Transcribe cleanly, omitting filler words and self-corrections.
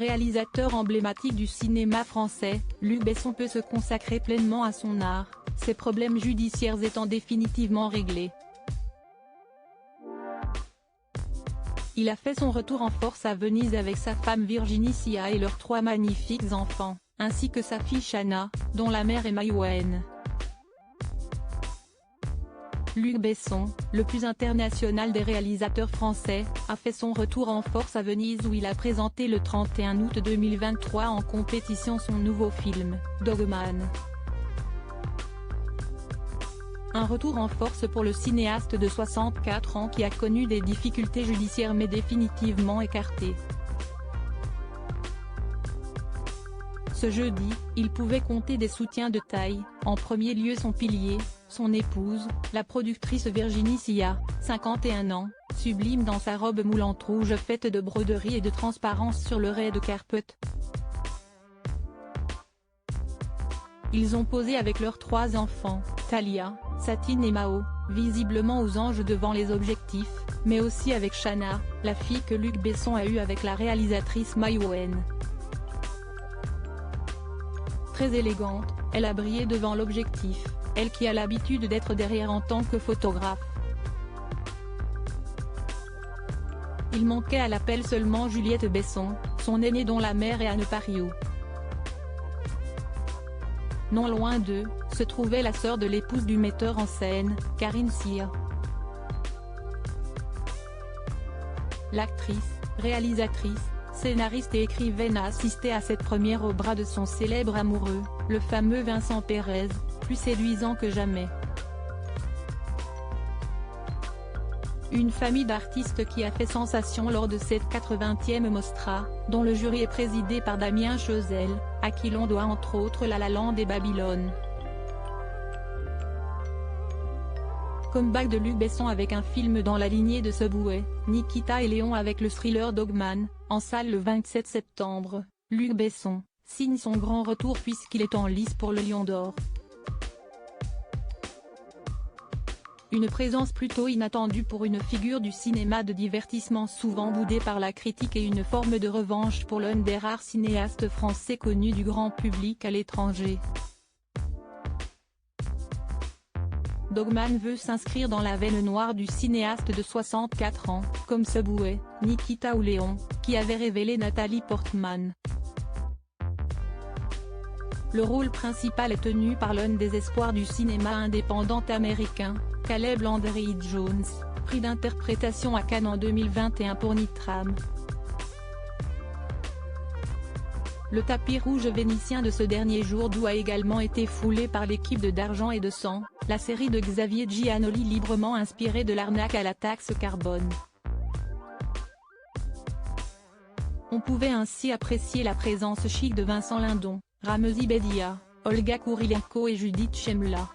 réalisateur emblématique du cinéma français, Luc Besson peut se consacrer pleinement à son art, ses problèmes judiciaires étant définitivement réglés. Il a fait son retour en force à Venise avec sa femme Virginie Sia et leurs 3 magnifiques enfants, ainsi que sa fille Shanna, dont la mère est maïwenne. Luc Besson, le plus international des réalisateurs français, a fait son retour en force à Venise où il a présenté le 31 août 2023 en compétition son nouveau film, Dogman. Un retour en force pour le cinéaste de 64 ans qui a connu des difficultés judiciaires mais définitivement écartées. Ce jeudi, il pouvait compter des soutiens de taille, en premier lieu son pilier, son épouse, la productrice Virginie Sia, 51 ans, sublime dans sa robe moulante rouge faite de broderie et de transparence sur le red carpet. Ils ont posé avec leurs 3 enfants, Talia, Satine et Mao, visiblement aux anges devant les objectifs, mais aussi avec Shanna, la fille que Luc Besson a eue avec la réalisatrice maïwenne. Très élégante, elle a brillé devant l'objectif, elle qui a l'habitude d'être derrière en tant que photographe. Il manquait à l'appel seulement Juliette Besson, son aînée dont la mère est Anne Pariou. Non loin d'eux, se trouvait la sœur de l'épouse du metteur en scène, Karine Sia. L'actrice, réalisatrice, scénariste et écrivaine a assisté à cette première au bras de son célèbre amoureux, le fameux Vincent Pérez, plus séduisant que jamais. Une famille d'artistes qui a fait sensation lors de cette 80e Mostra, dont le jury est présidé par Damien Chazelle, à qui l'on doit entre autres La La Land et Babylone. Comeback de Luc Besson avec un film dans la lignée de Subway, Nikita et Léon avec le thriller Dogman, en salle le 27 septembre, Luc Besson signe son grand retour puisqu'il est en lice pour le Lion d'Or. Une présence plutôt inattendue pour une figure du cinéma de divertissement souvent boudée par la critique et une forme de revanche pour l'un des rares cinéastes français connus du grand public à l'étranger. Dogman veut s'inscrire dans la veine noire du cinéaste de 64 ans, comme Subway, Nikita ou Léon, qui avait révélé Nathalie Portman. Le rôle principal est tenu par l'un des espoirs du cinéma indépendant américain, Caleb Landry Jones, prix d'interprétation à Cannes en 2021 pour Nitram. Le tapis rouge vénitien de ce dernier jour d'août a également été foulé par l'équipe de D'Argent et de Sang, la série de Xavier Giannoli librement inspirée de l'arnaque à la taxe carbone. On pouvait ainsi apprécier la présence chic de Vincent Lindon, Ramzy Bedia, Olga Kurylenko et Judith Chemla.